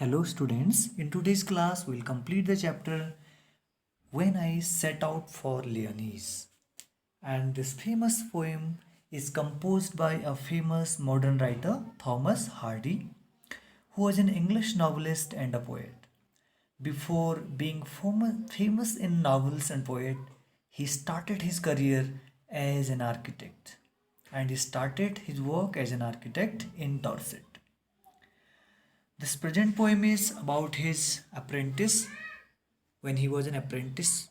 Hello students, in today's class we'll complete the chapter When I Set Out for Lyonnesse. And this famous poem is composed by a famous modern writer, Thomas Hardy, who was an English novelist and a poet. Before being famous in novels and poet, he started his career as an architect. And he started his work as an architect in Dorset. This present poem is about his apprentice when he was an apprentice.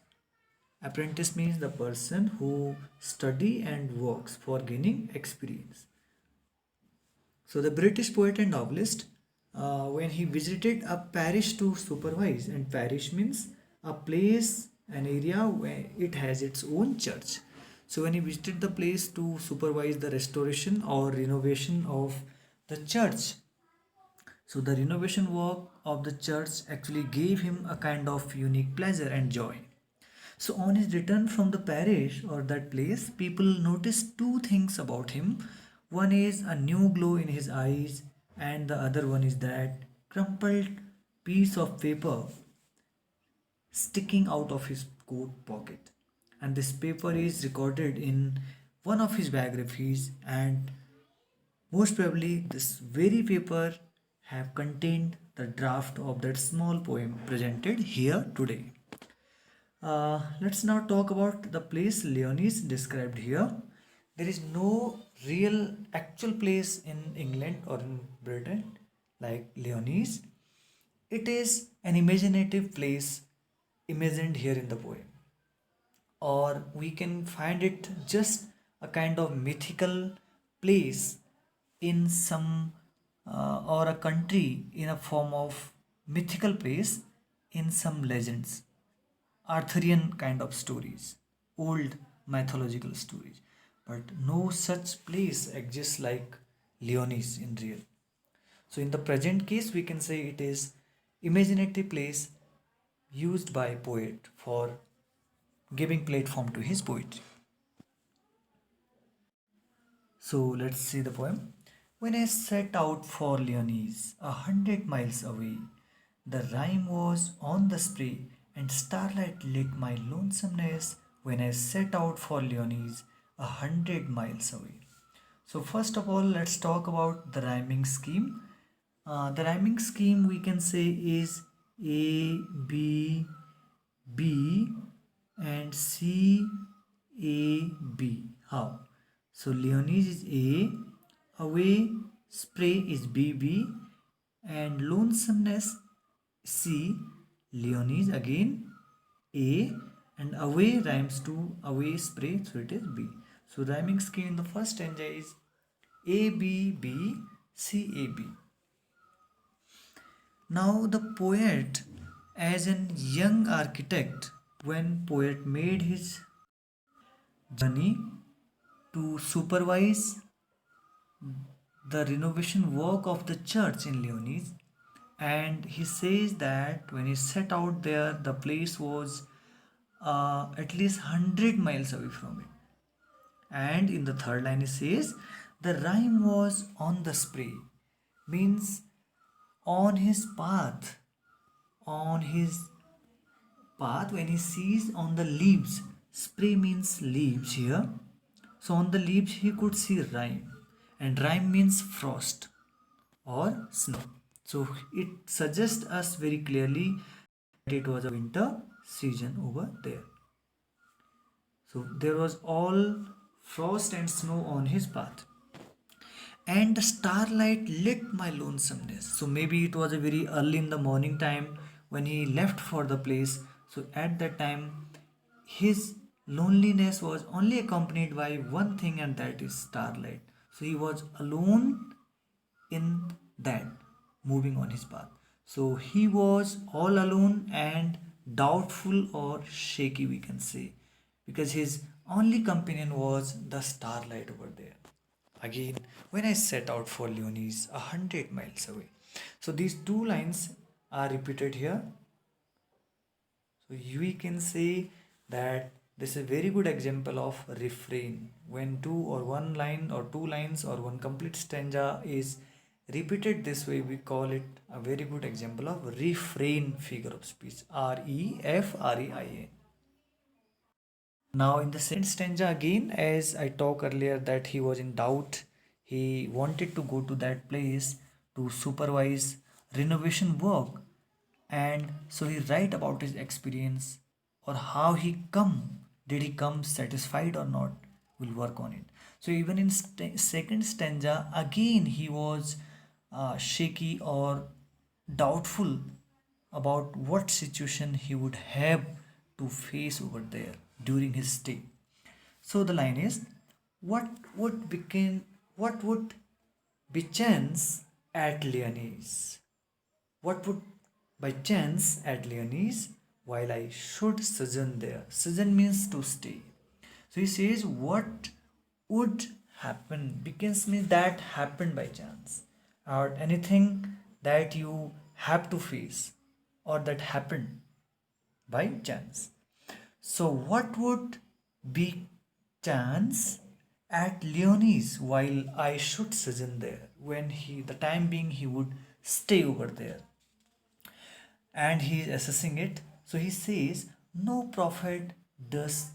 Apprentice means the person who study and works for gaining experience. So the British poet and novelist, when he visited a parish to supervise, and parish means a place, an area where it has its own church. So when he visited the place to supervise the restoration or renovation of the church, so the renovation work of the church actually gave him a kind of unique pleasure and joy. So on his return from the parish or that place, people noticed two things about him. One is a new glow in his eyes, and the other one is that crumpled piece of paper sticking out of his coat pocket. And this paper is recorded in one of his biographies, and most probably this very paper have contained the draft of that small poem presented here today. Let's now talk about the place Lyonnesse described here. There is no real actual place in England or in Britain like Lyonnesse. It is an imaginative place imagined here in the poem, or we can find it just a kind of mythical place in some or a country in a form of mythical place in some legends, Arthurian kind of stories, old mythological stories. But no such place exists like Lyonnesse in real. So in the present case, we can say it is imaginative place used by poet for giving platform to his poetry. So let's see the poem. When I set out for Lyonnesse, 100 miles away, the rime was on the spray, and starlight lit my lonesomeness when I set out for Lyonnesse, 100 miles away. So first of all, let's talk about the rhyming scheme. The rhyming scheme we can say is A, B, B and C, A, B. How? So Lyonnesse is A, away, spray is BB, and lonesomeness C, Lyonnesse again A, and away rhymes to away, spray, so it is B. So rhyming scheme in the first stanza is A B B C A B. Now the poet, as an young architect, when poet made his journey to supervise the renovation work of the church in Lyonnesse, and he says that when he set out there, the place was at least 100 miles away from it. And in the third line, he says the rhyme was on the spray, means on his path, on his path when he sees on the leaves. Spray means leaves here. So on the leaves he could see rime, and rime means frost or snow. So it suggests us very clearly that it was a winter season over there. So there was all frost and snow on his path. And the starlight lit my lonesomeness. So maybe it was a very early in the morning time when he left for the place. So at that time, his loneliness was only accompanied by one thing, and that is starlight. So he was alone in that, moving on his path. So he was all alone and doubtful or shaky, we can say, because his only companion was the starlight over there. Again, when I set out for Lyonnesse, 100 miles away. So these two lines are repeated here. So we can say that this is a very good example of refrain. When two or one line or two lines or one complete stanza is Repeated this way, we call it a very good example of refrain figure of speech. REFREIN. Now, in the second stanza, again, as I talked earlier, that he was in doubt, he wanted to go to that place to supervise renovation work, and so he write about his experience or how he come. Did he come satisfied or not? We'll work on it. So even in second stanza, again he was shaky or doubtful about what situation he would have to face over there during his stay. So the line is, what what would be chance at Lyonnesse? What would by chance at Lyonnesse while I should sojourn there? Sojourn means to stay. So he says, what would happen begins means that happened by chance, or anything that you have to face or that happened by chance. So what would be chance at Lyonnesse while I should sojourn there, when the time being he would stay over there, and he is assessing it. So he says, no prophet does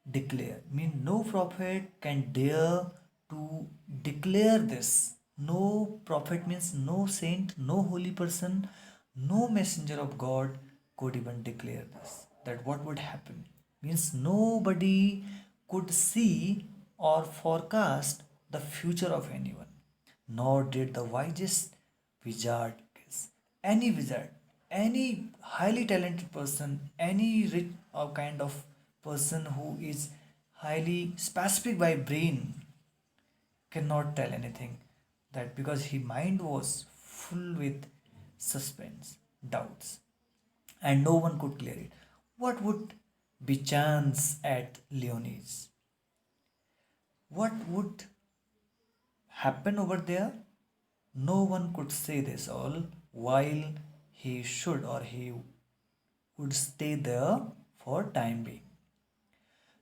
declare. Mean no prophet can dare to declare this. No prophet means no saint, no holy person, no messenger of God could even declare this. That what would happen means nobody could see or forecast the future of anyone, nor did the wisest wizard guess. Any wizard, any highly talented person, any rich or kind of person who is highly specific by brain cannot tell anything, that because his mind was full with suspense, doubts, and no one could clear it. What would be chance at Lyonnesse? What would happen over there? No one could say this all while he should or he would stay there for time being.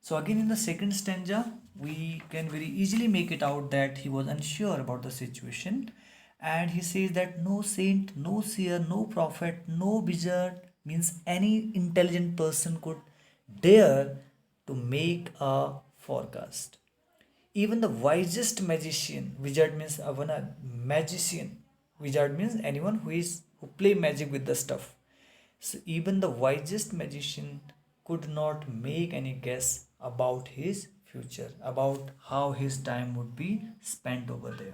So again in the second stanza, we can very easily make it out that he was unsure about the situation, and he says that no saint, no seer, no prophet, no wizard means any intelligent person could dare to make a forecast. Even the wisest magician, wizard means a magician, wizard means anyone who play magic with the stuff. So even the wisest magician could not make any guess about his future, about how his time would be spent over there.